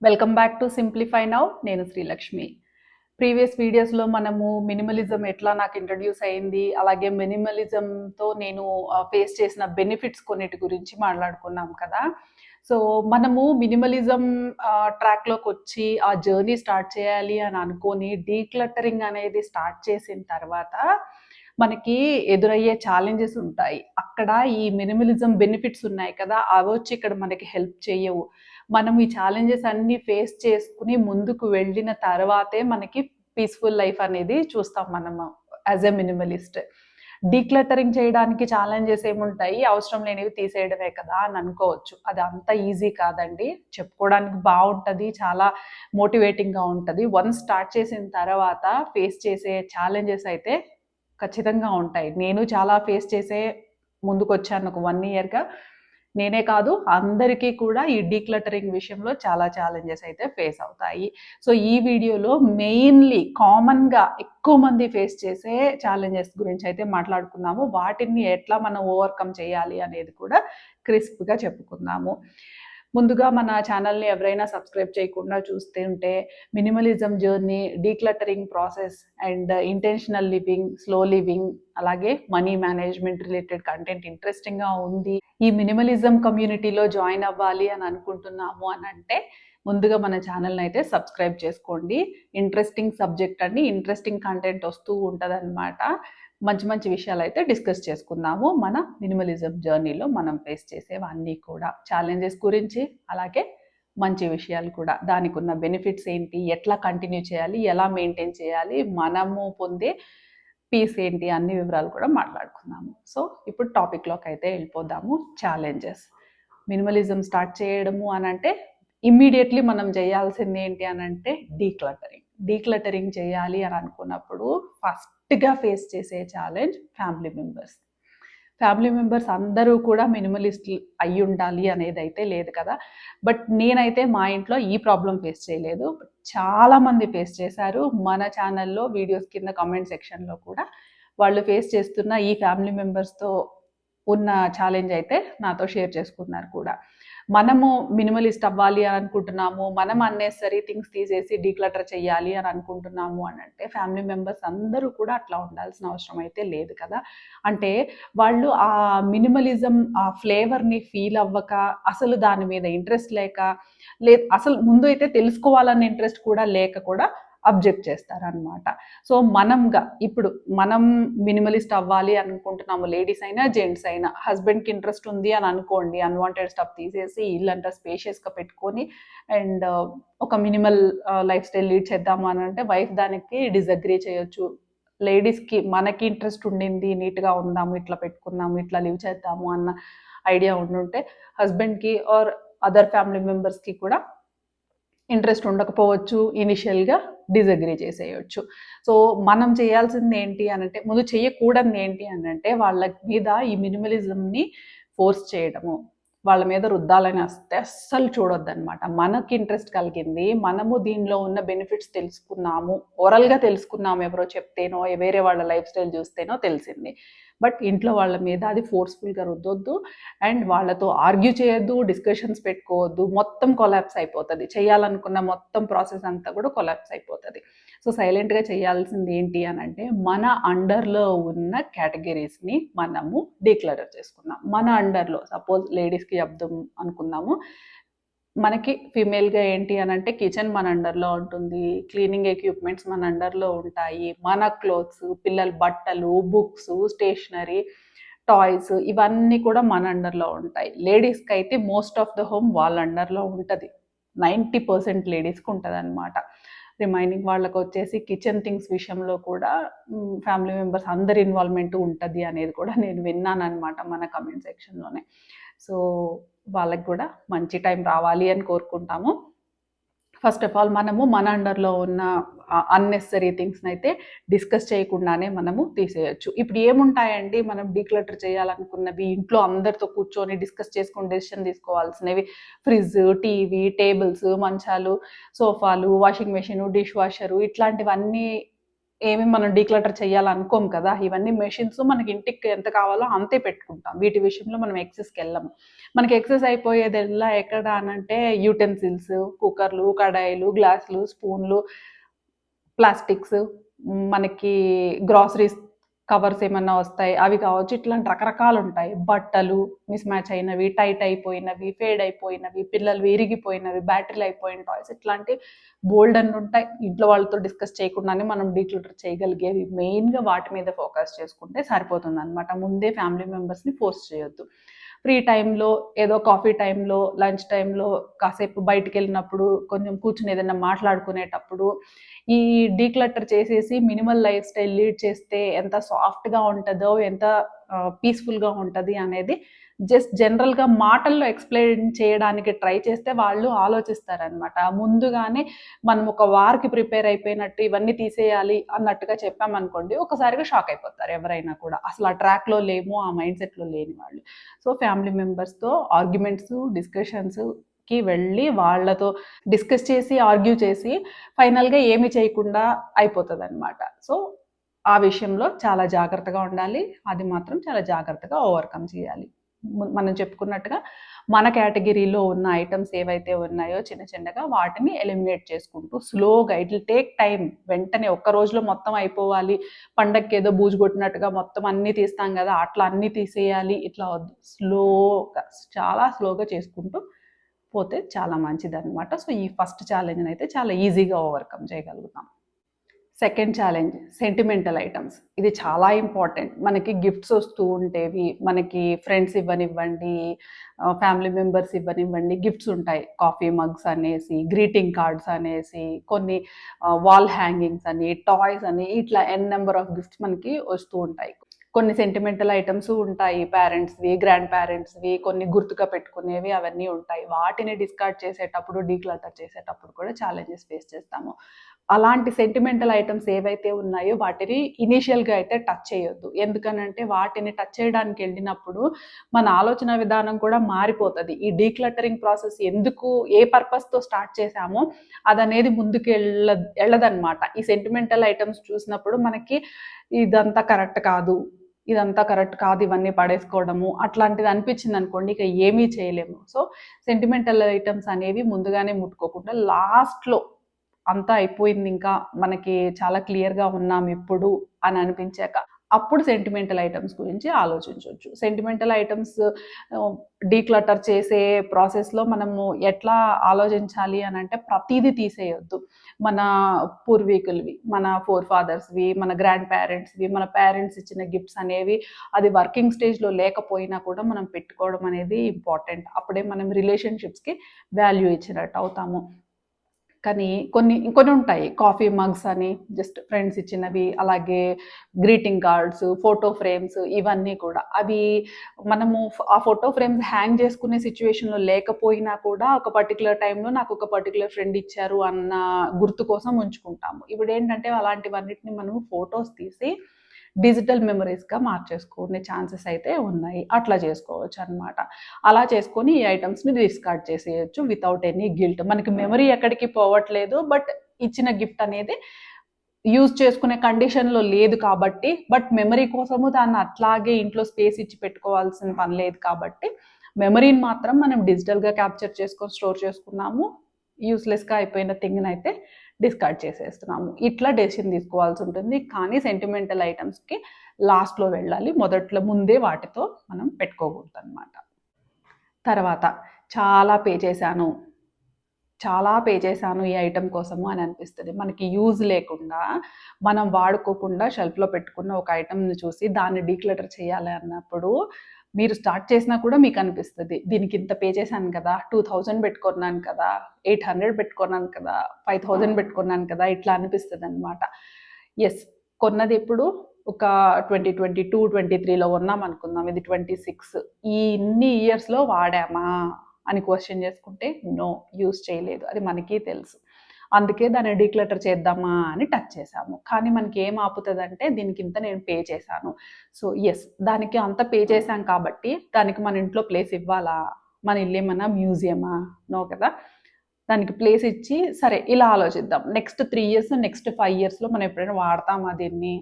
Welcome back to simplify now. నేను Srilakshmi. Previous వీడియోస్లో మనము మినిమలిజం ఎట్లా నాకు ఇంట్రడ్యూస్ అయింది, అలాగే మినిమలిజంతో నేను ఫేస్ చేసిన బెనిఫిట్స్ కొన్నిటి గురించి మాట్లాడుకున్నాం కదా. సో మనము మినిమలిజం ట్రాక్లోకి వచ్చి ఆ జర్నీ స్టార్ట్ చేయాలి అని అనుకొని డీక్లటరింగ్ అనేది స్టార్ట్ చేసిన తర్వాత మనకి ఎదురయ్యే ఛాలెంజెస్ ఉంటాయి. అక్కడ ఈ మినిమలిజం బెనిఫిట్స్ ఉన్నాయి కదా, అవి వచ్చి ఇక్కడ మనకి హెల్ప్ చేయవు. మనం ఈ ఛాలెంజెస్ అన్నీ ఫేస్ చేసుకుని ముందుకు వెళ్ళిన తర్వాతే మనకి పీస్ఫుల్ లైఫ్ అనేది చూస్తాం మనము యాజ్ ఎ మినిమలిస్ట్. డీక్లటరింగ్ చేయడానికి ఛాలెంజెస్ ఏముంటాయి, అవసరం లేనివి తీసేయడమే కదా అని అనుకోవచ్చు. అది అంత ఈజీ కాదండి. చెప్పుకోవడానికి బాగుంటుంది, చాలా మోటివేటింగ్గా ఉంటుంది. వన్స్ స్టార్ట్ చేసిన తర్వాత ఫేస్ చేసే ఛాలెంజెస్ అయితే ఖచ్చితంగా ఉంటాయి. నేను చాలా ఫేస్ చేసే ముందుకు వచ్చాను ఒక 1 ఇయర్గా. నేనే కాదు, అందరికీ కూడా ఈ డీక్లటరింగ్ విషయంలో చాలా ఛాలెంజెస్ అయితే ఫేస్ అవుతాయి. సో ఈ వీడియోలో మెయిన్లీ కామన్గా ఎక్కువ మంది ఫేస్ చేసే ఛాలెంజెస్ గురించి అయితే మాట్లాడుకుందాము. వాటిని ఎట్లా మనం ఓవర్కమ్ చేయాలి అనేది కూడా క్రిస్ప్గా చెప్పుకుందాము. ముందుగా మన ఛానల్ని ఎవరైనా సబ్స్క్రైబ్ చేయకుండా చూస్తే ఉంటే minimalism journey, decluttering process and intentional living, slow living, అలాగే మనీ మేనేజ్మెంట్ రిలేటెడ్ కంటెంట్ ఇంట్రెస్టింగ్గా ఉంది. ఈ మినిమలిజం కమ్యూనిటీలో జాయిన్ అవ్వాలి అని అనుకుంటున్నాము అని అంటే ముందుగా మన ఛానల్ని అయితే సబ్స్క్రైబ్ చేసుకోండి. ఇంట్రెస్టింగ్ సబ్జెక్ట్ అండి, ఇంట్రెస్టింగ్ కంటెంట్ వస్తూ ఉంటుంది అనమాట. మంచి మంచి విషయాలు అయితే డిస్కస్ చేసుకుందాము మన మినిమలిజం జర్నీలో మనం ఫేస్ చేసేవన్నీ కూడా, ఛాలెంజెస్ గురించి, అలాగే మంచి విషయాలు కూడా, దానికి ఉన్న బెనిఫిట్స్ ఏంటి, ఎట్లా కంటిన్యూ చేయాలి, ఎలా మెయింటైన్ చేయాలి, మనము పొందే పీస్ ఏంటి, అన్ని వివరాలు కూడా మాట్లాడుకుందాము. సో ఇప్పుడు టాపిక్లోకి అయితే వెళ్ళిపోదాము. ఛాలెంజెస్. మినిమలిజం స్టార్ట్ చేయడము అని అంటే ఇమ్మీడియట్లీ మనం చేయాల్సింది ఏంటి అని అంటే డీక్లటరింగ్ చేయాలి అని అనుకున్నప్పుడు ఫస్ట్గా ఫేస్ చేసే ఛాలెంజ్ ఫ్యామిలీ మెంబర్స్ అందరూ కూడా మినిమలిస్ట్ అయి ఉండాలి అనేది అయితే లేదు కదా. బట్ నేనైతే మా ఇంట్లో ఈ ప్రాబ్లం ఫేస్ చేయలేదు, చాలామంది ఫేస్ చేశారు. మన ఛానల్లో వీడియోస్ కింద కామెంట్ సెక్షన్లో కూడా వాళ్ళు ఫేస్ చేస్తున్న ఈ ఫ్యామిలీ మెంబర్స్తో ఉన్న ఛాలెంజ్ అయితే నాతో షేర్ చేసుకున్నారు కూడా. మనము మినిమలిస్ట్ అవ్వాలి అని అనుకుంటున్నాము, మనం అన్నెసరీ థింగ్స్ తీసేసి డీక్లటర్ చేయాలి అని అనుకుంటున్నాము అని అంటే ఫ్యామిలీ మెంబర్స్ అందరూ కూడా అట్లా ఉండాల్సిన అవసరం అయితే లేదు కదా. అంటే వాళ్ళు ఆ మినిమలిజం ఆ ఫ్లేవర్ని ఫీల్ అవ్వక, అసలు దాని మీద ఇంట్రెస్ట్ లేక, అసలు ముందు అయితే తెలుసుకోవాలన్న ఇంట్రెస్ట్ కూడా లేక కూడా అబ్జెక్ట్ చేస్తారనమాట. సో ఇప్పుడు మనం మినిమలిస్ట్ అవ్వాలి అనుకుంటున్నాము, లేడీస్ అయినా జెంట్స్ అయినా. హస్బెండ్కి ఇంట్రెస్ట్ ఉంది అని అనుకోండి, అన్వాంటెడ్ స్టఫ్ తీసేసి ఇల్లంతా స్పేషియస్గా పెట్టుకొని అండ్ ఒక మినిమల్ లైఫ్ స్టైల్ లీడ్ చేద్దాము అని అంటే వైఫ్ దానికి డిజగ్రీ చేయొచ్చు. లేడీస్కి మనకి ఇంట్రెస్ట్ ఉండింది, నీట్గా ఉందాము, ఇట్లా పెట్టుకుందాము, ఇట్లా లివ్ చేద్దాము అన్న ఐడియా ఉండుంటే హస్బెండ్కి ఆర్ అదర్ ఫ్యామిలీ మెంబర్స్కి కూడా ఇంట్రెస్ట్ ఉండకపోవచ్చు, ఇనిషియల్గా డిజగ్రీ చేసేయచ్చు. సో మనం చేయాల్సింది ఏంటి అని అంటే, ముందు చేయకూడదు ఏంటి అని అంటే వాళ్ళ మీద ఈ మినిమలిజంని ఫోర్స్ చేయడము, వాళ్ళ మీద రుద్దాలని వస్తే అస్సలు చూడొద్దనమాట. మనకి ఇంట్రెస్ట్ కలిగింది, మనము దీనిలో ఉన్న బెనిఫిట్స్ తెలుసుకున్నాము, ఓరల్గా తెలుసుకున్నాము, ఎవరో చెప్తేనో వేరే వాళ్ళ లైఫ్ స్టైల్ చూస్తేనో తెలిసింది. బట్ ఇంట్లో వాళ్ళ మీద అది ఫోర్స్ఫుల్గా రుద్దొద్దు అండ్ వాళ్ళతో ఆర్గ్యూ చేయొద్దు, డిస్కషన్స్ పెట్టుకోవద్దు. మొత్తం కొలాప్స్ అయిపోతుంది, చేయాలనుకున్న మొత్తం ప్రాసెస్ అంతా కూడా కొలాప్స్ అయిపోతుంది. సో సైలెంట్గా చేయాల్సింది ఏంటి అని అంటే మన అండర్లో ఉన్న కేటగిరీస్ని మనము డిక్లరేట్ చేసుకుందాం. మన అండర్లో సపోజ్ లేడీస్కి చెప్దాం అనుకుందాము, మనకి ఫీమేల్గా ఏంటి అని అంటే కిచెన్ మన అండర్లో ఉంటుంది, క్లీనింగ్ ఎక్విప్మెంట్స్ మన అండర్లో ఉంటాయి, మన క్లోత్స్, పిల్లల బట్టలు, బుక్స్, స్టేషనరీ, టాయ్స్, ఇవన్నీ కూడా మన అండర్లో ఉంటాయి. లేడీస్కి అయితే మోస్ట్ ఆఫ్ ద హోమ్ వాళ్ళ అండర్లో ఉంటుంది. 90% లేడీస్కి ఉంటుంది అనమాట. రిమైనింగ్ వాళ్ళకు వచ్చేసి కిచెన్ థింగ్స్ విషయంలో కూడా ఫ్యామిలీ మెంబర్స్ అందరి ఇన్వాల్వ్మెంట్ ఉంటుంది అనేది కూడా నేను విన్నాను అనమాట మన కమెంట్ సెక్షన్లోనే. సో వాళ్ళకి కూడా మంచి టైం రావాలి అని కోరుకుంటాము. ఫస్ట్ ఆఫ్ ఆల్ మనము మన అండర్లో ఉన్న అన్నెసరీ థింగ్స్ని అయితే డిస్కస్ చేయకుండానే మనము తీసేయచ్చు. ఇప్పుడు ఏముంటాయండి మనం డీక్లటర్ చేయాలనుకున్నవి, ఇంట్లో అందరితో కూర్చొని డిస్కస్ చేసుకుని డెసిషన్ తీసుకోవాల్సినవి? ఫ్రిడ్జ్, టీవీ, టేబుల్స్, మంచాలు, సోఫాలు, వాషింగ్ మెషిన్, డిష్ వాషరు, ఇట్లాంటివన్నీ ఏమి మనం డీక్లటర్ చేయాలనుకోం కదా. ఇవన్నీ మెషిన్స్ మనకి ఇంటికి ఎంత కావాలో అంతే పెట్టుకుంటాం. వీటి విషయంలో మనం ఎక్సెస్కి వెళ్ళము. మనకి ఎక్సెస్ అయిపోయేదల్లా ఎక్కడ అనంటే యూటెన్సిల్స్, కుక్కర్లు, కడాయిలు, గ్లాసులు, స్పూన్లు, ప్లాస్టిక్స్, మనకి గ్రాసరీస్ కవర్స్ ఏమన్నా వస్తాయి అవి కావచ్చు. ఇట్లాంటి రకరకాలు ఉంటాయి. బట్టలు మిస్ మ్యాచ్ అయినవి, టైట్ అయిపోయినవి, ఫేడ్ అయిపోయినవి, పిల్లలు విరిగిపోయినవి, బ్యాటరీలు అయిపోయిన టాయ్స్, ఇట్లాంటి బోల్డ్ అని ఉంటాయి. ఇంట్లో వాళ్ళతో డిస్కస్ చేయకుండానే మనం డీక్లటర్ చేయగలిగేవి. మెయిన్గా వాటి మీద ఫోకస్ చేసుకుంటే సరిపోతుంది అనమాట. ముందే ఫ్యామిలీ మెంబర్స్ని ఫోర్స్ చేయొద్దు. ఫ్రీ టైంలో ఏదో కాఫీ టైంలో, లంచ్ టైంలో, కాసేపు బయటికి వెళ్ళినప్పుడు, కొంచెం కూర్చుని ఏదైనా మాట్లాడుకునేటప్పుడు ఈ డీక్లటర్ చేసేసి మినిమల్ లైఫ్ స్టైల్ లీడ్ చేస్తే ఎంత సాఫ్ట్గా ఉంటుందో, ఎంత పీస్ఫుల్గా ఉంటుంది అనేది జస్ట్ జనరల్గా మాటల్లో ఎక్స్ప్లెయిన్ చేయడానికి ట్రై చేస్తే వాళ్ళు ఆలోచిస్తారనమాట. ముందుగానే మనం ఒక వార్కి ప్రిపేర్ అయిపోయినట్టు ఇవన్నీ తీసేయాలి అన్నట్టుగా చెప్పామనుకోండి, ఒకసారిగా షాక్ అయిపోతారు ఎవరైనా కూడా. అసలు ఆ ట్రాక్లో లేము, ఆ మైండ్ సెట్లో లేని వాళ్ళు. సో ఫ్యామిలీ మెంబర్స్తో ఆర్గ్యుమెంట్స్, డిస్కషన్స్కి వెళ్ళి వాళ్ళతో డిస్కస్ చేసి, ఆర్గ్యూ చేసి ఫైనల్గా ఏమి చేయకుండా అయిపోతుంది అనమాట. సో ఆ విషయంలో చాలా జాగ్రత్తగా ఉండాలి. అది మాత్రం చాలా జాగ్రత్తగా ఓవర్కమ్ చేయాలి. మనం చెప్పుకున్నట్టుగా మన కేటగిరీలో ఉన్న ఐటమ్స్ ఏవైతే ఉన్నాయో చిన్న చిన్నగా వాటిని ఎలిమినేట్ చేసుకుంటూ స్లోగా, ఇట్ విల్ టేక్ టైం. వెంటనే ఒక్క రోజులో మొత్తం అయిపోవాలి, పండగకి ఏదో బూజు కొట్టినట్టుగా మొత్తం అన్నీ తీస్తాం కదా అట్లా అన్నీ తీసేయాలి ఇట్లా వద్దు. స్లోగా, చాలా స్లోగా చేసుకుంటూ పోతే చాలా మంచిది అనమాట. సో ఈ ఫస్ట్ ఛాలెంజ్ని అయితే చాలా ఈజీగా ఓవర్కమ్ చేయగలుగుతాం. Second challenge sentimental items. ఇది చాలా ఇంపార్టెంట్. మనకి గిఫ్ట్స్ వస్తూ ఉంటేవి, మనకి ఫ్రెండ్స్ ఇవ్వనివ్వండి, ఫ్యామిలీ మెంబర్స్ ఇవ్వనివ్వండి, గిఫ్ట్స్ ఉంటాయి. కాఫీ మగ్స్ అనేసి, గ్రీటింగ్ కార్డ్స్ అనేసి, కొన్ని వాల్ హ్యాంగింగ్స్ అని, టాయ్స్ అని, ఇట్లా ఎన్ నెంబర్ ఆఫ్ గిఫ్ట్స్ మనకి వస్తూ ఉంటాయి. కొన్ని సెంటిమెంటల్ ఐటమ్స్ ఉంటాయి, పేరెంట్స్వి, గ్రాండ్ పేరెంట్స్వి, కొన్ని గుర్తుగా పెట్టుకునేవి అవన్నీ ఉంటాయి. వాటిని డిస్కార్డ్ చేసేటప్పుడు, డీక్లటర్ చేసేటప్పుడు కూడా ఛాలెంజెస్ ఫేస్ చేస్తాము. అలాంటి సెంటిమెంటల్ ఐటమ్స్ ఏవైతే ఉన్నాయో వాటిని ఇనీషియల్గా అయితే టచ్ చేయొద్దు. ఎందుకనంటే వాటిని టచ్ చేయడానికి వెళ్ళినప్పుడు మన ఆలోచన విధానం కూడా మారిపోతుంది. ఈ డీక్లటరింగ్ ప్రాసెస్ ఎందుకు, ఏ పర్పస్తో స్టార్ట్ చేశామో అదనేది ముందుకు వెళ్ళదన్నమాట. ఈ సెంటిమెంటల్ ఐటమ్స్ చూసినప్పుడు మనకి ఇదంతా కరెక్ట్ కాదు, ఇవన్నీ పడేసుకోవడము అట్లాంటిది అనిపించింది అనుకోండి, ఇక ఏమీ చేయలేము. సో సెంటిమెంటల్ ఐటమ్స్ అనేవి ముందుగానే ముట్టుకోకుండా లాస్ట్లో అంతా అయిపోయింది, ఇంకా మనకి చాలా క్లియర్గా ఉన్నాం ఇప్పుడు అని అనిపించాక అప్పుడు సెంటిమెంటల్ ఐటమ్స్ గురించి ఆలోచించవచ్చు. సెంటిమెంటల్ ఐటమ్స్ డీక్లటర్ చేసే ప్రాసెస్లో మనము ఎట్లా ఆలోచించాలి అని అంటే ప్రతిదీ తీసేయొద్దు. మన పూర్వీకులవి, మన ఫోర్ ఫాదర్స్వి, మన గ్రాండ్ పేరెంట్స్వి, మన పేరెంట్స్ ఇచ్చిన గిఫ్ట్స్ అనేవి అది వర్కింగ్ స్టేజ్లో లేకపోయినా కూడా మనం పెట్టుకోవడం అనేది ఇంపార్టెంట్. అప్పుడే మనం రిలేషన్షిప్స్కి వాల్యూ ఇచ్చినట్టు అవుతాము. కానీ ఇంకొన్ని ఉంటాయి, కాఫీ మగ్స్ అని జస్ట్ ఫ్రెండ్స్ ఇచ్చినవి, అలాగే గ్రీటింగ్ కార్డ్స్, ఫోటో ఫ్రేమ్స్, ఇవన్నీ కూడా అవి మనము ఆ ఫోటో ఫ్రేమ్స్ హ్యాంగ్ చేసుకునే సిచ్యువేషన్లో లేకపోయినా కూడా ఒక పర్టికులర్ టైంలో నాకు ఒక పర్టికులర్ ఫ్రెండ్ ఇచ్చారు అన్న గుర్తు కోసం ఉంచుకుంటాము. ఇప్పుడు ఏంటంటే అలాంటివన్నిటిని మనము ఫొటోస్ తీసి డిజిటల్ మెమరీస్గా మార్చేసుకునే ఛాన్సెస్ అయితే ఉన్నాయి. అట్లా చేసుకోవచ్చు అనమాట. అలా చేసుకొని ఈ ఐటమ్స్ని డిస్కార్డ్ చేసేయచ్చు వితౌట్ ఎనీ గిల్ట్. మనకి మెమరీ ఎక్కడికి పోవట్లేదు, బట్ ఇచ్చిన గిఫ్ట్ అనేది యూజ్ చేసుకునే కండిషన్లో లేదు కాబట్టి, బట్ మెమరీ కోసము దాన్ని అట్లాగే ఇంట్లో స్పేస్ ఇచ్చి పెట్టుకోవాల్సిన పని లేదు కాబట్టి మెమరీని మాత్రం మనం డిజిటల్గా క్యాప్చర్ చేసుకొని స్టోర్ చేసుకున్నాము. యూస్లెస్గా అయిపోయిన థింగ్ని అయితే డిస్కార్డ్ చేసేస్తున్నాము. ఇట్లా డెసిషన్ తీసుకోవాల్సి ఉంటుంది. కానీ సెంటిమెంటల్ ఐటమ్స్కి లాస్ట్లో వెళ్ళాలి, ముందే వాటితో మనం పెట్టుకోకూడదు అనమాట. తర్వాత చాలా పే చేశాను ఈ ఐటెం కోసము అని అనిపిస్తుంది. మనకి యూజ్ లేకుండా, మనం వాడుకోకుండా షెల్ఫ్లో పెట్టుకున్న ఒక ఐటెంని చూసి దాన్ని డీక్లటర్ చేయాలి అన్నప్పుడు మీరు స్టార్ట్ చేసినా కూడా మీకు అనిపిస్తుంది, దీనికి ఇంత పే చేశాను కదా, 2000 పెట్టుకున్నాను కదా, 800 పెట్టుకున్నాను కదా, 5000 పెట్టుకున్నాను కదా, ఇట్లా అనిపిస్తుంది అనమాట. ఎస్, కొన్నది ఎప్పుడు ఒక 2022, 2023లో కొన్నాం అనుకుందాం, ఇది 26. ఈ ఇన్ని ఇయర్స్లో వాడామా అని క్వశ్చన్ చేసుకుంటే నో, యూజ్ చేయలేదు, అది మనకి తెలుసు. అందుకే దాన్ని డీక్లటర్ చేద్దామా అని టచ్ చేసాము. కానీ మనకి ఏం ఆపుతుందంటే దీనికి ఇంత నేను పే చేశాను. సో ఎస్, దానికి అంత పే చేశాం కాబట్టి దానికి మన ఇంట్లో ప్లేస్ ఇవ్వాలా? మన ఇల్లు ఏమన్నా మ్యూజియమా? నో కదా. దానికి ప్లేస్ ఇచ్చి సరే ఇలా ఆలోచిద్దాం. నెక్స్ట్ 3 ఇయర్స్, నెక్స్ట్ 5 ఇయర్స్‌లో మనం ఎప్పుడైనా వాడతామా దీన్ని?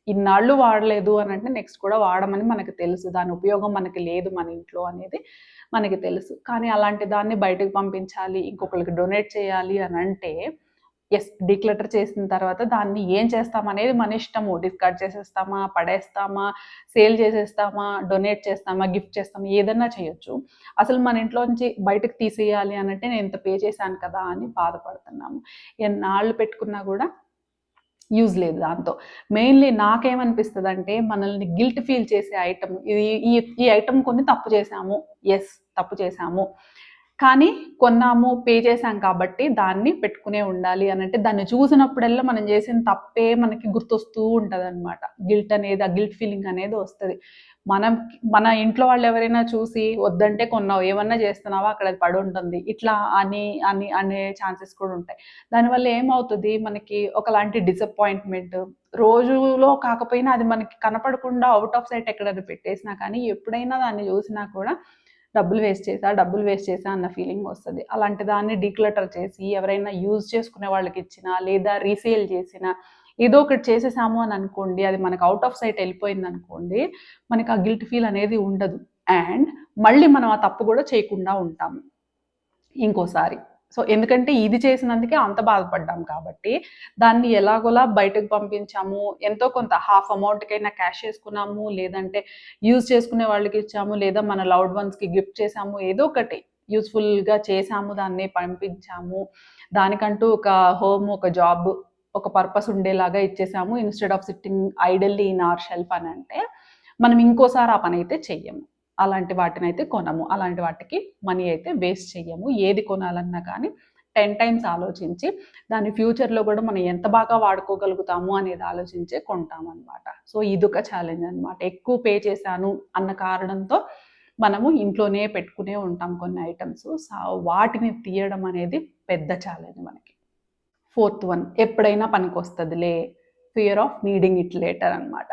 ఇన్నాళ్ళు వాడలేదు అని అంటే నెక్స్ట్ కూడా వాడమని మనకు తెలుసు. దాని ఉపయోగం మనకి లేదు మన ఇంట్లో అనేది మనకి తెలుసు. కానీ అలాంటి దాన్ని బయటకు పంపించాలి, ఇంకొకళ్ళకి డొనేట్ చేయాలి అని అంటే డీక్లటర్ చేసిన తర్వాత దాన్ని ఏం చేస్తామనేది మన ఇష్టము. డిస్కార్డ్ చేసేస్తామా, పడేస్తామా, సేల్ చేసేస్తామా, డొనేట్ చేస్తామా, గిఫ్ట్ చేస్తామా, ఏదన్నా చేయొచ్చు. అసలు మన ఇంట్లోంచి బయటకు తీసేయాలి అని అంటే నేను ఇంత పే చేశాను కదా అని బాధపడుతున్నాము. ఎన్నాళ్ళు పెట్టుకున్నా కూడా యూజ్ లేదు దాంతో. మెయిన్లీ నాకేమనిపిస్తుందంటే మనల్ని గిల్ట్ ఫీల్ చేసే ఐటమ్ ఇది. ఈ ఐటమ్ కొన్ని తప్పు చేశాము, తప్పు చేశాము, కానీ కొన్నాము, పే చేసాం కాబట్టి దాన్ని పెట్టుకునే ఉండాలి అని అంటే దాన్ని చూసినప్పుడల్లా మనం చేసిన తప్పే మనకి గుర్తొస్తూ ఉంటుంది అనమాట. గిల్ట్ అనేది, ఆ గిల్ట్ ఫీలింగ్ అనేది వస్తుంది. మన ఇంట్లో వాళ్ళు ఎవరైనా చూసి వద్దంటే కొన్నావు, ఏమన్నా చేస్తున్నావా, అక్కడ అది పడి ఉంటుంది, ఇట్లా అని అని అనే ఛాన్సెస్ కూడా ఉంటాయి. దానివల్ల ఏమవుతుంది, మనకి ఒకలాంటి డిసప్పాయింట్మెంట్, రోజులో కాకపోయినా అది మనకి కనపడకుండా అవుట్ ఆఫ్ సైట్ ఎక్కడైనా పెట్టేసినా కానీ ఎప్పుడైనా దాన్ని చూసినా కూడా డబ్బులు వేస్ట్ చేసా అన్న ఫీలింగ్ వస్తుంది. అలాంటి దాన్ని డీక్లటర్ చేసి ఎవరైనా యూజ్ చేసుకునే వాళ్ళకి ఇచ్చినా లేదా రీసేల్ చేసినా ఏదో ఒకటి చేసేసాము అని అనుకోండి, అది మనకు అవుట్ ఆఫ్ సైట్ వెళ్ళిపోయింది అనుకోండి, మనకి ఆ గిల్ట్ ఫీల్ అనేది ఉండదు. అండ్ మళ్ళీ మనం ఆ తప్పు కూడా చేయకుండా ఉంటాము ఇంకోసారి. సో ఎందుకంటే ఇది చేసినందుకే అంత బాధపడ్డాం కాబట్టి దాన్ని ఎలాగోలా బయటకు పంపించాము, ఎంతో కొంత హాఫ్ అమౌంట్కైనా క్యాష్ చేసుకున్నాము, లేదంటే యూజ్ చేసుకునే వాళ్ళకి ఇచ్చాము, లేదా మన లవ్డ్ వన్స్కి గిఫ్ట్ చేసాము, ఏదో ఒకటి యూస్ఫుల్గా చేసాము, దాన్ని పంపించాము, దానికంటూ ఒక హోమ్, ఒక జాబ్, ఒక పర్పస్ ఉండేలాగా ఇచ్చేసాము instead of sitting idly in our shelf అని అంటే మనం ఇంకోసారి ఆ పని అయితే చెయ్యము. అలాంటి వాటిని అయితే కొనము, అలాంటి వాటికి మనీ అయితే వేస్ట్ చెయ్యము. ఏది కొనాలన్నా కానీ 10 టైమ్స్ ఆలోచించి దాన్ని ఫ్యూచర్లో కూడా మనం ఎంత బాగా వాడుకోగలుగుతాము అనేది ఆలోచించే కొంటామన్నమాట. సో ఇదొక ఛాలెంజ్ అనమాట. ఎక్కువ పే చేశాను అన్న కారణంతో మనము ఇంట్లోనే పెట్టుకునే ఉంటాం కొన్ని ఐటమ్స్. సో వాటిని తీయడం అనేది పెద్ద ఛాలెంజ్ మనకి. 4th వన్, ఎప్పుడైనా పనికొస్తుందిలే, fear of needing it later అనమాట.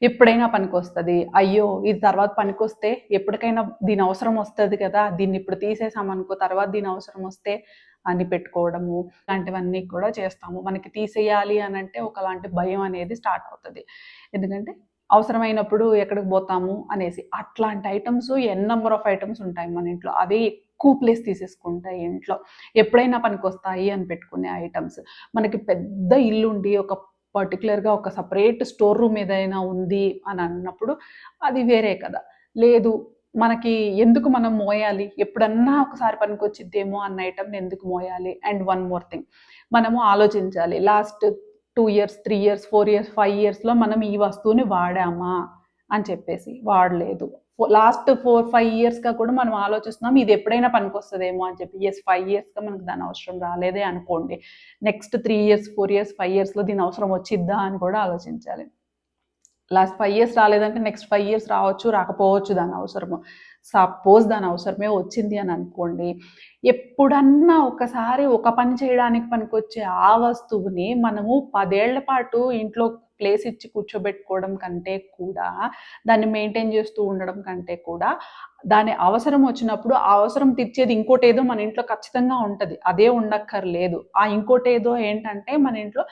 ఎప్పుడైనా పనికొస్తుంది, అయ్యో ఇది తర్వాత పనికొస్తే ఎప్పటికైనా దీని అవసరం వస్తుంది కదా, దీన్ని ఇప్పుడు తీసేసామనుకో తర్వాత దీని అవసరం వస్తే అని పెట్టుకోవడము, ఇలాంటివన్నీ కూడా చేస్తాము. మనకి తీసేయాలి అని అంటే ఒకలాంటి భయం అనేది స్టార్ట్ అవుతుంది. ఎందుకంటే అవసరమైనప్పుడు ఎక్కడికి పోతాము అనేసి. అట్లాంటి ఐటమ్స్ నెంబర్ ఆఫ్ ఐటమ్స్ ఉంటాయి మన ఇంట్లో, అవే ఎక్కువ ప్లేస్ తీసేసుకుంటాయి ఇంట్లో. ఎప్పుడైనా పనికొస్తాయి అని పెట్టుకునే ఐటమ్స్. మనకి పెద్ద ఇల్లు ఉండి ఒక పర్టికులర్గా ఒక సపరేట్ స్టోర్ రూమ్ ఏదైనా ఉంది అని అన్నప్పుడు అది వేరే కదా. లేదు, మనకి ఎందుకు మనం మోయాలి, ఎప్పుడన్నా ఒకసారి పనికొచ్చిద్దేమో అన్న ఐటమ్ని ఎందుకు మోయాలి. అండ్ వన్ మోర్ థింగ్, మనము ఆలోచించాలి, లాస్ట్ 2 ఇయర్స్, 3 ఇయర్స్, 4 ఇయర్స్, 5 ఇయర్స్లో మనం ఈ వస్తువుని వాడామా అని చెప్పేసి. వాడలేదు. లాస్ట్ 4-5 ఇయర్స్గా కూడా మనం ఆలోచిస్తున్నాం ఇది ఎప్పుడైనా పనికొస్తుందేమో అని చెప్పి. 5 ఇయర్స్గా మనకు దాని అవసరం రాలేదే అనుకోండి, నెక్స్ట్ 3 ఇయర్స్, 4 ఇయర్స్, 5 ఇయర్స్లో దీని అవసరం వచ్చిద్దా అని కూడా ఆలోచించాలి. లాస్ట్ 5 ఇయర్స్ రాలేదంటే నెక్స్ట్ 5 ఇయర్స్ రావచ్చు, రాకపోవచ్చు దాని అవసరము. సపోజ్ దాని అవసరమే వచ్చింది అని అనుకోండి, ఎప్పుడన్నా ఒకసారి ఒక పని చేయడానికి పనికొచ్చే ఆ వస్తువుని మనము 10 ఏళ్ల పాటు ఇంట్లో ప్లేస్ ఇచ్చి కూర్చోబెట్టుకోవడం కంటే కూడా, దాన్ని మెయింటైన్ చేస్తూ ఉండడం కంటే కూడా, దాని అవసరం వచ్చినప్పుడు ఆ అవసరం తీర్చేది ఇంకోటేదో మన ఇంట్లో ఖచ్చితంగా ఉంటుంది. అదే ఉండక్కర్లేదు. ఆ ఇంకోటేదో ఏంటంటే మన ఇంట్లో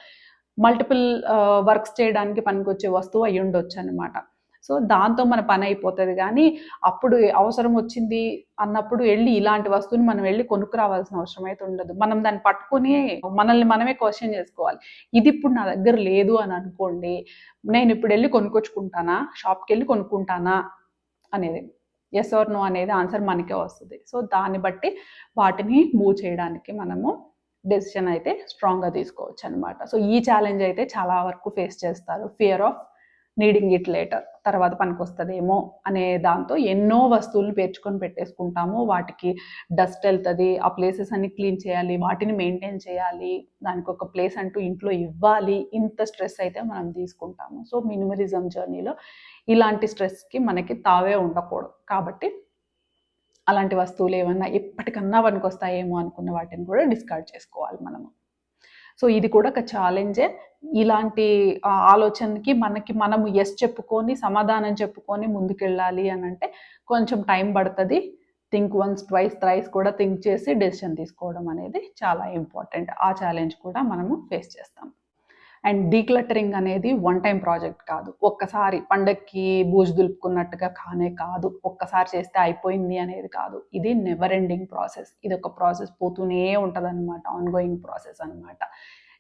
మల్టిపుల్ వర్క్స్ చేయడానికి పనికొచ్చే వస్తువు అయి ఉండొచ్చు అనమాట. సో దాంతో మన పని అయిపోతుంది. కానీ అప్పుడు అవసరం వచ్చింది అన్నప్పుడు వెళ్ళి ఇలాంటి వస్తువుని మనం వెళ్ళి కొనుక్కురావాల్సిన అవసరం అయితే ఉండదు. మనం దాన్ని పట్టుకొని మనల్ని మనమే క్వశ్చన్ చేసుకోవాలి. ఇది ఇప్పుడు నా దగ్గర లేదు అని అనుకోండి, నేను ఇప్పుడు వెళ్ళి కొనుక్కొచ్చుకుంటానా, షాప్కి వెళ్ళి కొనుక్కుంటానా అనేది, ఎస్ ఆర్ నో అనేది ఆన్సర్ మనకే వస్తుంది. సో దాన్ని బట్టి వాటిని మూవ్ చేయడానికి మనము డెసిషన్ అయితే స్ట్రాంగ్గా తీసుకోవచ్చు అనమాట. సో ఈ ఛాలెంజ్ అయితే చాలా వరకు ఫేస్ చేస్తారు. Fear of needing it later, తర్వాత పనికొస్తుందేమో అనే దాంతో ఎన్నో వస్తువులను పేర్చుకొని పెట్టేసుకుంటాము. వాటికి డస్ట్ వెళ్తుంది, ఆ ప్లేసెస్ అన్ని క్లీన్ చేయాలి, వాటిని మెయింటైన్ చేయాలి, దానికి ఒక ప్లేస్ అంటూ ఇంట్లో ఇవ్వాలి. ఇంత స్ట్రెస్ అయితే మనం తీసుకుంటాము. సో మినిమలిజం జర్నీలో ఇలాంటి స్ట్రెస్కి మనకి తావే ఉండకూడదు. కాబట్టి అలాంటి వస్తువులు ఏమన్నా ఎప్పటికన్నా పనికొస్తాయేమో అనుకున్న వాటిని కూడా డిస్కార్డ్ చేసుకోవాలి మనము. సో ఇది కూడా ఒక ఛాలెంజే. ఇలాంటి ఆలోచనకి మనము ఎస్ చెప్పుకొని సమాధానం చెప్పుకొని ముందుకెళ్ళాలి అని అంటే కొంచెం టైం పడుతుంది. థింక్ వన్స్ ట్వైస్ థ్రైస్ కూడా థింక్ చేసి డెసిషన్ తీసుకోవడం అనేది చాలా ఇంపార్టెంట్. ఆ ఛాలెంజ్ కూడా మనము ఫేస్ చేస్తాం. అండ్ డీక్లటరింగ్ అనేది వన్ టైం ప్రాజెక్ట్ కాదు. ఒక్కసారి పండక్కి బూజు దులుపుకున్నట్టుగా కానే కాదు. ఒక్కసారి చేస్తే అయిపోయింది అనేది కాదు. ఇది నెవర్ ఎండింగ్ ప్రాసెస్. ఇది ఒక ప్రాసెస్ పోతూనే ఉంటుందన్నమాట. ఆన్గోయింగ్ ప్రాసెస్ అనమాట.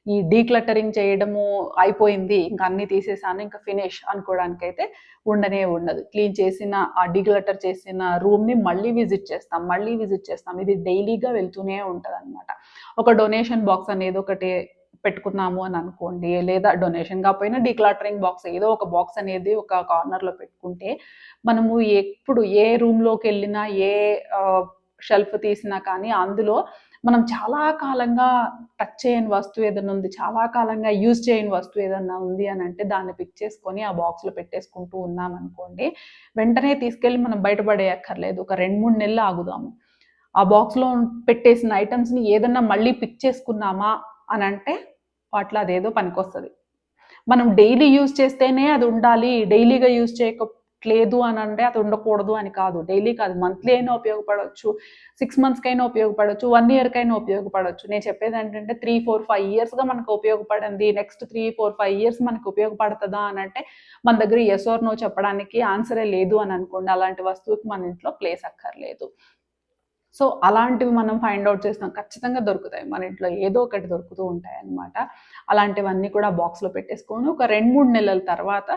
ఈ డీక్లటరింగ్ చేయడము అయిపోయింది, ఇంకా అన్నీ తీసేసాను, ఇంకా ఫినిష్ అనుకోవడానికైతే ఉండనే ఉండదు. క్లీన్ చేసిన ఆ డీక్లటర్ చేసిన రూమ్ని మళ్ళీ విజిట్ చేస్తాం. ఇది డైలీగా వెళ్తూనే ఉంటుంది అనమాట. ఒక డొనేషన్ బాక్స్ అనేది ఒకటి పెట్టుకున్నాము అని అనుకోండి, లేదా డొనేషన్ కాకపోయినా డీక్లటరింగ్ బాక్స్ ఏదో ఒక బాక్స్ అనేది ఒక కార్నర్లో పెట్టుకుంటే మనము ఎప్పుడు ఏ రూమ్లోకి వెళ్ళినా ఏ షెల్ఫ్ తీసినా కానీ అందులో మనం చాలా కాలంగా టచ్ చేయని వస్తువు ఏదైనా ఉంది, చాలా కాలంగా యూజ్ చేయని వస్తువు ఏదన్నా ఉంది అని అంటే దాన్ని పిక్ చేసుకొని ఆ బాక్స్లో పెట్టేసుకుంటూ ఉన్నాం అనుకోండి, వెంటనే తీసుకెళ్ళి మనం బయటపడేయక్కర్లేదు. ఒక 2-3 నెలలు ఆగుదాము. ఆ బాక్స్లో పెట్టేసిన ఐటమ్స్ని ఏదన్నా మళ్ళీ పిక్ చేసుకున్నామా అని అంటే వాటిలో అదేదో పనికొస్తుంది. మనం డైలీ యూజ్ చేస్తేనే అది ఉండాలి, డైలీగా యూజ్ చేయట్లేదు అని అంటే అది ఉండకూడదు అని కాదు. డైలీ కాదు, మంత్లీ అయినా ఉపయోగపడవచ్చు, 6 మంత్స్కైనా ఉపయోగపడవచ్చు, 1 ఇయర్కైనా ఉపయోగపడవచ్చు. నేను చెప్పేది ఏంటంటే 3, 4, 5 ఇయర్స్గా మనకు ఉపయోగపడింది, నెక్స్ట్ 3, 4, 5 ఇయర్స్ మనకు ఉపయోగపడుతుందా అని అంటే మన దగ్గర ఎస్ ఆర్ నో చెప్పడానికి ఆన్సరే లేదు అని అనుకోండి, అలాంటి వస్తువుకి మన ఇంట్లో ప్లేస్ అక్కర్లేదు. సో అలాంటివి మనం ఫైండ్ అవుట్ చేస్తాం. ఖచ్చితంగా దొరుకుతాయి మన ఇంట్లో, ఏదో ఒకటి దొరుకుతూ ఉంటాయి అన్నమాట. అలాంటివన్నీ కూడా బాక్స్లో పెట్టేసుకొని ఒక 2-3 నెలల తర్వాత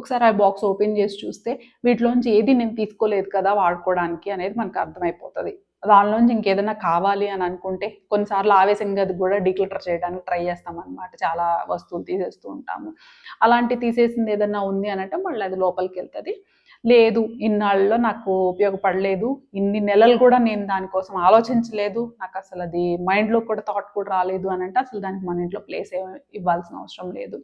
ఒకసారి ఆ బాక్స్ ఓపెన్ చేసి చూస్తే వీటిలోంచి ఏది నేను తీసుకోలేదు కదా వాడుకోవడానికి అనేది మనకు అర్థమైపోతుంది. దానిలోంచి ఇంకేదైనా కావాలి అని అనుకుంటే కొన్నిసార్లు ఆవేశంగా అది కూడా డీక్లటర్ చేయడానికి ట్రై చేస్తాం అనమాట. చాలా వస్తువులు తీసేస్తూ ఉంటాము. అలాంటి తీసేసింది ఏదైనా ఉంది అని అంటే మళ్ళీ అది లోపలికి వెళ్తుంది. లేదు, ఇన్నాళ్ళలో నాకు ఉపయోగపడలేదు, ఇన్ని నెలలు కూడా నేను దానికోసం ఆలోచించలేదు, నాకు అసలు అది మైండ్లో కూడా థాట్ కూడా రాలేదు అని అంటే అసలు దానికి మన ఇంట్లో ప్లేస్ ఇవ్వాల్సిన అవసరం లేదు.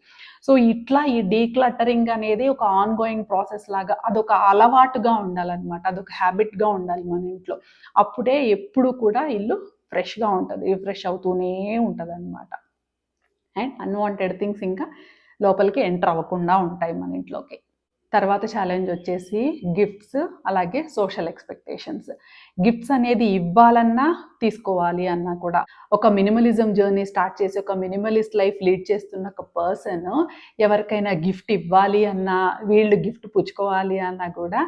సో ఇట్లా ఈ డీక్లటరింగ్ అనేది ఒక ఆన్ గోయింగ్ ప్రాసెస్ లాగా, అదొక అలవాటుగా ఉండాలన్నమాట, అదొక హ్యాబిట్గా ఉండాలి మన ఇంట్లో. అప్పుడే ఎప్పుడు కూడా ఇల్లు ఫ్రెష్గా ఉంటుంది, రిఫ్రెష్ అవుతూనే ఉంటుంది అనమాట. అండ్ అన్వాంటెడ్ థింగ్స్ ఇంకా లోపలికి ఎంటర్ అవ్వకుండా ఉంటాయి మన ఇంట్లోకి. తర్వాత ఛాలెంజ్ వచ్చేసి గిఫ్ట్స్, అలాగే సోషల్ ఎక్స్పెక్టేషన్స్. గిఫ్ట్స్ అనేది ఇవ్వాలన్నా తీసుకోవాలి అన్నా కూడా, ఒక మినిమలిజం జర్నీ స్టార్ట్ చేసి ఒక మినిమలిస్ట్ లైఫ్ లీడ్ చేస్తున్న ఒక పర్సన్ ఎవరికైనా గిఫ్ట్ ఇవ్వాలి అన్నా, వీళ్ళు గిఫ్ట్ పుచ్చుకోవాలి అన్నా కూడా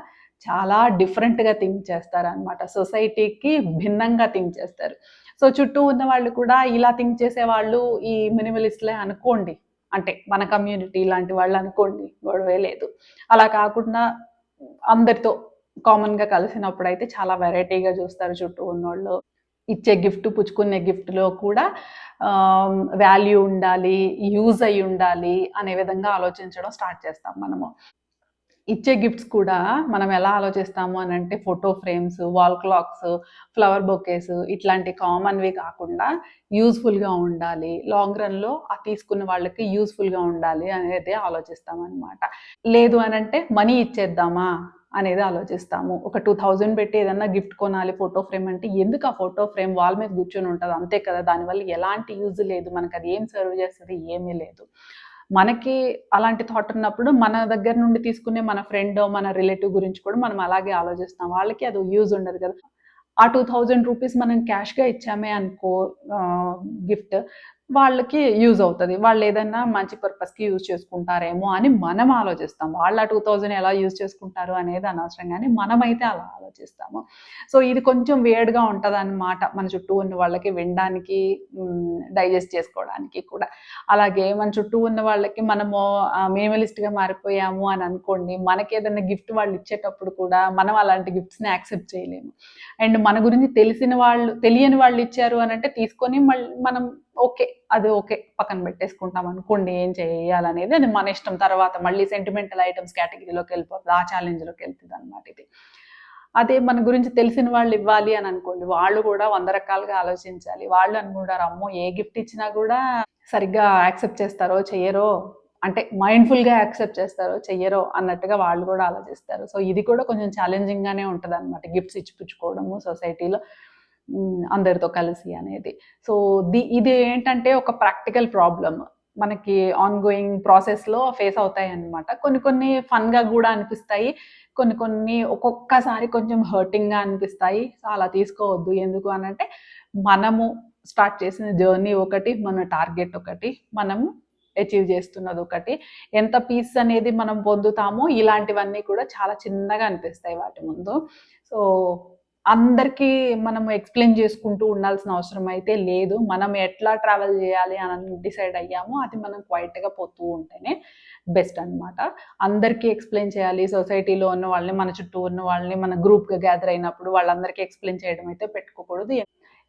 చాలా డిఫరెంట్గా థింక్ చేస్తారనమాట. సొసైటీకి భిన్నంగా థింక్ చేస్తారు. సో చుట్టూ ఉన్న వాళ్ళు కూడా ఇలా థింక్ చేసేవాళ్ళు ఈ మినిమలిస్ట్లే అనుకోండి, అంటే మన కమ్యూనిటీ లాంటి వాళ్ళు అనుకోండి, గొడవే లేదు. అలా కాకుండా అందరితో కామన్గా కలిసినప్పుడు అయితే చాలా వెరైటీగా చూస్తారు చుట్టూ ఉన్నోళ్ళు. ఇచ్చే గిఫ్ట్, పుచ్చుకునే గిఫ్ట్లో కూడా వాల్యూ ఉండాలి, యూజ్ అయి ఉండాలి అనే విధంగా ఆలోచించడం స్టార్ట్ చేస్తాం మనము. ఇచ్చే గిఫ్ట్స్ కూడా మనం ఎలా ఆలోచిస్తాము అని అంటే photo frames, wall clocks, flower bouquets ఇట్లాంటి కామన్వి కాకుండా యూజ్ఫుల్గా ఉండాలి, లాంగ్ రన్లో ఆ తీసుకున్న వాళ్ళకి యూజ్ఫుల్గా ఉండాలి అనేది ఆలోచిస్తాం అనమాట. లేదు అని అంటే మనీ ఇచ్చేద్దామా అనేది ఆలోచిస్తాము. ఒక 2000 పెట్టి ఏదన్నా గిఫ్ట్ కొనాలి ఫోటో ఫ్రేమ్ అంటే, ఎందుకు ఆ ఫోటో ఫ్రేమ్ వాల్ మీద కూర్చొని ఉంటుంది అంతే కదా, దానివల్ల ఎలాంటి యూజ్ లేదు, మనకు అది ఏం సర్వ్ చేస్తుంది, ఏమీ లేదు. మనకి అలాంటి థాట్ ఉన్నప్పుడు మన దగ్గర నుండి తీసుకునే మన ఫ్రెండ్, మన రిలేటివ్ గురించి కూడా మనం అలాగే ఆలోచిస్తాం. వాళ్ళకి అది యూజ్ ఉండదు కదా. ఆ 2000 రూపీస్ మనం క్యాష్గా ఇచ్చామే అనుకో గిఫ్ట్, వాళ్ళకి యూజ్ అవుతుంది, వాళ్ళు ఏదైనా మంచి పర్పస్కి యూజ్ చేసుకుంటారేమో అని మనం ఆలోచిస్తాం. వాళ్ళ 2000 ఎలా యూజ్ చేసుకుంటారు అనేది అనవసరం, కానీ మనమైతే అలా ఆలోచిస్తాము. సో ఇది కొంచెం వేడిగా ఉంటుంది అన్నమాట మన చుట్టూ ఉన్న వాళ్ళకి వినడానికి, డైజెస్ట్ చేసుకోవడానికి కూడా. అలాగే మన చుట్టూ ఉన్న వాళ్ళకి మనము మినిమలిస్ట్గా మారిపోయాము అని అనుకోండి, మనకి ఏదైనా గిఫ్ట్ వాళ్ళు ఇచ్చేటప్పుడు కూడా మనం అలాంటి గిఫ్ట్స్ని యాక్సెప్ట్ చేయలేము. అండ్ మన గురించి తెలియని వాళ్ళు ఇచ్చారు అని అంటే తీసుకొని మళ్ళీ మనం ఓకే పక్కన పెట్టేసుకుంటాం అనుకోండి, ఏం చేయాలనేది అది మన ఇష్టం. తర్వాత మళ్ళీ సెంటిమెంటల్ ఐటమ్స్ కేటగిరీలోకి వెళ్ళిపోతుంది, ఆ ఛాలెంజ్లోకి వెళ్తుంది అనమాట ఇది. అదే మన గురించి తెలిసిన వాళ్ళు ఇవ్వాలి అని అనుకోండి, వాళ్ళు కూడా 100 రకాలుగా ఆలోచించాలి. వాళ్ళు అనుకుంటారు, అమ్మో ఏ గిఫ్ట్ ఇచ్చినా కూడా సరిగ్గా యాక్సెప్ట్ చేస్తారో చెయ్యరో, అంటే మైండ్ఫుల్గా యాక్సెప్ట్ చేస్తారో చెయ్యరో అన్నట్టుగా వాళ్ళు కూడా ఆలోచిస్తారు. సో ఇది కూడా కొంచెం ఛాలెంజింగ్గానే ఉంటుంది అనమాట, గిఫ్ట్స్ ఇచ్చిపుచ్చుకోవడము సొసైటీలో అందరితో కలిసి అనేది. సో ఇది ఏంటంటే ఒక ప్రాక్టికల్ ప్రాబ్లమ్. మనకి ఆన్ గోయింగ్ ప్రాసెస్లో ఫేస్ అవుతాయి అన్నమాట. కొన్ని కొన్ని ఫన్గా కూడా అనిపిస్తాయి, కొన్ని కొన్ని ఒక్కొక్కసారి కొంచెం హర్టింగ్గా అనిపిస్తాయి. సో అలా తీసుకోవద్దు. ఎందుకు అనంటే మనము స్టార్ట్ చేసిన జర్నీ ఒకటి, మన టార్గెట్ ఒకటి, మనము అచీవ్ చేస్తున్నది ఒకటి. ఎంత పీస్ అనేది మనం పొందుతామో ఇలాంటివన్నీ కూడా చాలా చిన్నగా అనిపిస్తాయి వాటి ముందు. సో అందరికీ మనము ఎక్స్ప్లెయిన్ చేసుకుంటూ ఉండాల్సిన అవసరం అయితే లేదు. మనం ఎట్లా ట్రావెల్ చేయాలి అని డిసైడ్ అయ్యామో అది మనం క్వైట్గా పోతూ ఉంటేనే బెస్ట్ అనమాట. అందరికీ ఎక్స్ప్లెయిన్ చేయాలి, సొసైటీలో ఉన్న వాళ్ళని, మన చుట్టూ ఉన్న వాళ్ళని, మన గ్రూప్గా గ్యాదర్ అయినప్పుడు వాళ్ళందరికీ ఎక్స్ప్లెయిన్ చేయడం అయితే పెట్టుకోకూడదు.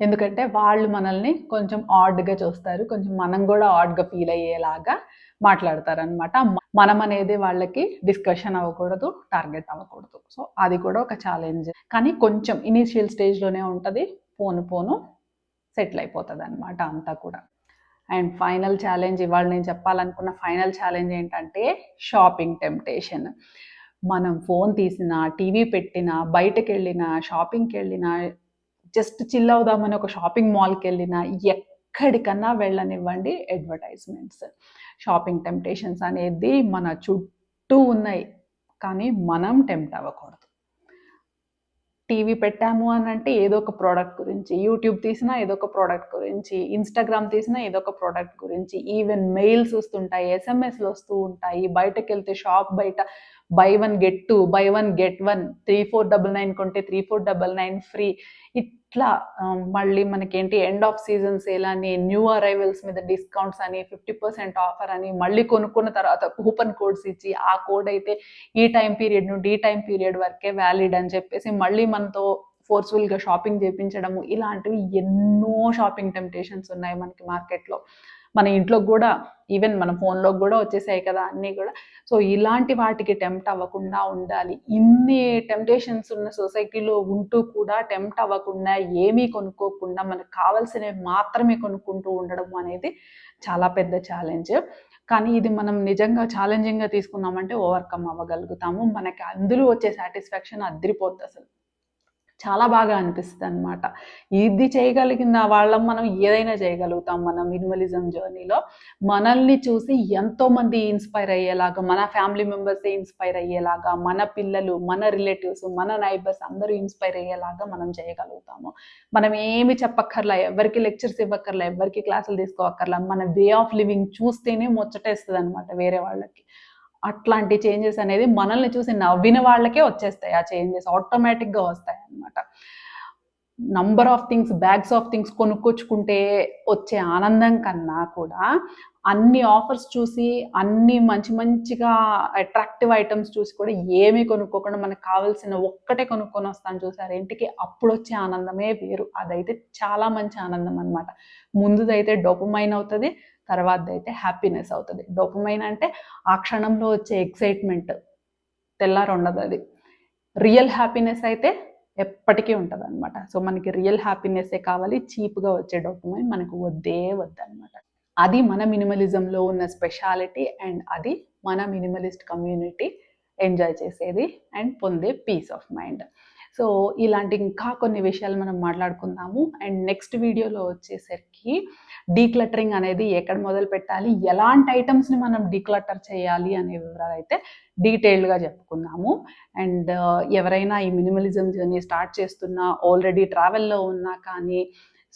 ఎందుకంటే వాళ్ళు మనల్ని కొంచెం ఆడ్గా చూస్తారు, కొంచెం మనం కూడా ఆడ్గా ఫీల్ అయ్యేలాగా మాట్లాడతారనమాట. మనం అనేది వాళ్ళకి డిస్కషన్ అవ్వకూడదు, టార్గెట్ అవ్వకూడదు. సో అది కూడా ఒక ఛాలెంజ్. కానీ కొంచెం ఇనీషియల్ స్టేజ్లోనే ఉంటుంది, పోను పోను సెటిల్ అయిపోతుంది అనమాట అంతా కూడా. అండ్ ఫైనల్ ఛాలెంజ్, ఇవాళ నేను చెప్పాలనుకున్న ఫైనల్ ఛాలెంజ్ ఏంటంటే షాపింగ్ టెంప్టేషన్. మనం ఫోన్ తీసినా, టీవీ పెట్టినా, బయటకు వెళ్ళినా, షాపింగ్కి వెళ్ళినా, జస్ట్ చిల్ అవుదామని ఒక షాపింగ్ మాల్కి వెళ్ళినా, ఎక్కడికన్నా వెళ్ళనివ్వండి, అడ్వర్టైజ్మెంట్స్, షాపింగ్ టెంప్టేషన్స్ అనేది మన చుట్టూ ఉన్నాయి. కానీ మనం టెంప్ట్ అవ్వకూడదు. టీవీ పెట్టాము అని అంటే ఏదో ఒక ప్రోడక్ట్ గురించి, యూట్యూబ్ తీసినా ఏదో ఒక ప్రోడక్ట్ గురించి, ఇన్స్టాగ్రామ్ తీసినా ఏదో ఒక ప్రోడక్ట్ గురించి, ఈవెన్ మెయిల్స్ వస్తుంటాయి, ఎస్ఎంఎస్లు వస్తూ ఉంటాయి, బయటకు వెళ్తే షాప్ బయట బై 1 get 2, బై 1 get 1, 3499 కొంటే 3499 ఫ్రీ, ఇట్లా మళ్ళీ మనకేంటి ఎండ్ ఆఫ్ సీజన్ సేల్ అని, న్యూ అరైవల్స్ మీద డిస్కౌంట్స్ అని, 50% ఆఫర్ అని, మళ్ళీ కొనుక్కున్న తర్వాత కూపన్ కోడ్స్ ఇచ్చి ఆ కోడ్ అయితే ఈ టైం పీరియడ్ నుండి ఈ టైం పీరియడ్ వరకే వ్యాలిడ్ అని చెప్పేసి మళ్ళీ మనతో ఫోర్స్ఫుల్గా షాపింగ్ చేయించడము, ఇలాంటివి ఎన్నో షాపింగ్ టెంప్టేషన్స్ ఉన్నాయి మనకి మార్కెట్లో. మన ఇంట్లో కూడా, ఈవెన్ మన ఫోన్లోకి కూడా వచ్చేసాయి కదా అన్నీ కూడా. సో ఇలాంటి వాటికి టెంప్ట్ అవ్వకుండా ఉండాలి. ఇన్ని టెంప్టేషన్స్ ఉన్న సొసైటీలో ఉంటూ కూడా టెంప్ట్ అవ్వకుండా, ఏమీ కొనుక్కోకుండా, మనకు కావాల్సినవి మాత్రమే కొనుక్కుంటూ ఉండడం అనేది చాలా పెద్ద ఛాలెంజ్. కానీ ఇది మనం నిజంగా ఛాలెంజింగ్గా తీసుకున్నామంటే ఓవర్కమ్ అవ్వగలుగుతాము. మనకి అందులో వచ్చే సాటిస్ఫాక్షన్ అదిరిపోద్ది అసలు. చాలా బాగా అనిపిస్తుంది అనమాట. ఇది చేయగలిగిన వాళ్ళం మనం ఏదైనా చేయగలుగుతాం మన మినిమలిజం జర్నీలో. మనల్ని చూసి ఎంతోమంది ఇన్స్పైర్ అయ్యేలాగా, మన ఫ్యామిలీ మెంబర్సే ఇన్స్పైర్ అయ్యేలాగా, మన పిల్లలు, మన రిలేటివ్స్, మన నైబర్స్ అందరూ ఇన్స్పైర్ అయ్యేలాగా మనం చేయగలుగుతాము. మనం ఏమి చెప్పక్కర్లా, ఎవరికి లెక్చర్స్ ఇవ్వక్కర్లా, ఎవరికి క్లాసులు తీసుకోవక్కర్లా, మన వే ఆఫ్ లివింగ్ చూస్తేనే ముచ్చటేస్తుంది అనమాట వేరే వాళ్ళకి. అట్లాంటి చేంజెస్ అనేది మనల్ని చూసి నవ్విన వాళ్ళకే వచ్చేస్తాయి. ఆ చేంజెస్ ఆటోమేటిక్గా వస్తాయి అన్నమాట. Number of things, bags of things కొనుక్కొచ్చుకుంటే వచ్చే ఆనందం కన్నా కూడా అన్ని ఆఫర్స్ చూసి, అన్ని మంచి మంచిగా అట్రాక్టివ్ ఐటమ్స్ చూసి కూడా ఏమీ కొనుక్కోకుండా మనకు కావాల్సిన ఒక్కటే కొనుక్కొని వస్తాను చూసారు ఇంటికి, అప్పుడు వచ్చే ఆనందమే వేరు. అదైతే చాలా మంచి ఆనందం అనమాట. ముందుదైతే డోపమైన్ అవుతుంది, తర్వాతదైతే హ్యాపీనెస్ అవుతుంది. డోపమైన్ అంటే ఆ క్షణంలో వచ్చే ఎక్సైట్మెంట్, తెల్లారు ఉండదు అది. రియల్ హ్యాపీనెస్ అయితే ఎప్పటికీ ఉంటుంది అనమాట. సో మనకి రియల్ హ్యాపీనెస్సే కావాలి, చీప్గా వచ్చే డోపమైన్ మనకు వద్దే వద్దనమాట. అది మన మినిమలిజంలో ఉన్న స్పెషాలిటీ, అండ్ అది మన మినిమలిస్ట్ కమ్యూనిటీ ఎంజాయ్ చేసేది అండ్ పొందే పీస్ ఆఫ్ మైండ్. సో ఇలాంటి ఇంకా కొన్ని విషయాలు మనం మాట్లాడుకుందాము. అండ్ నెక్స్ట్ వీడియోలో వచ్చేసరికి డీక్లటరింగ్ అనేది ఎక్కడ మొదలు పెట్టాలి, ఎలాంటి ఐటమ్స్ని మనం డీక్లటర్ చేయాలి అనే వివరాలు అయితే డీటెయిల్డ్గా చెప్పుకుందాము. అండ్ ఎవరైనా ఈ మినిమలిజం జర్నీ స్టార్ట్ చేస్తున్నా, ఆల్రెడీ ట్రావెల్లో ఉన్నా కానీ,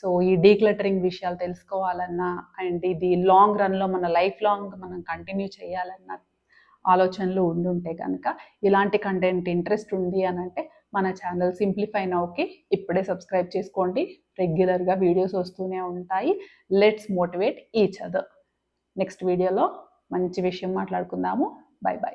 సో ఈ డీక్లటరింగ్ విషయాలు తెలుసుకోవాలన్నా, అండ్ ఇది లాంగ్ రన్లో మన లైఫ్ లాంగ్ మనం కంటిన్యూ చేయాలన్న ఆలోచనలు ఉండుంటే కనుక, ఇలాంటి కంటెంట్ ఇంట్రెస్ట్ ఉంది అని అంటే మన ఛానల్ సింప్లిఫై నౌకి ఇప్పుడే సబ్స్క్రైబ్ చేసుకోండి. రెగ్యులర్గా వీడియోస్ వస్తూనే ఉంటాయి. Let's motivate each other. Next వీడియోలో మంచి విషయం మాట్లాడుకుందాము. By by.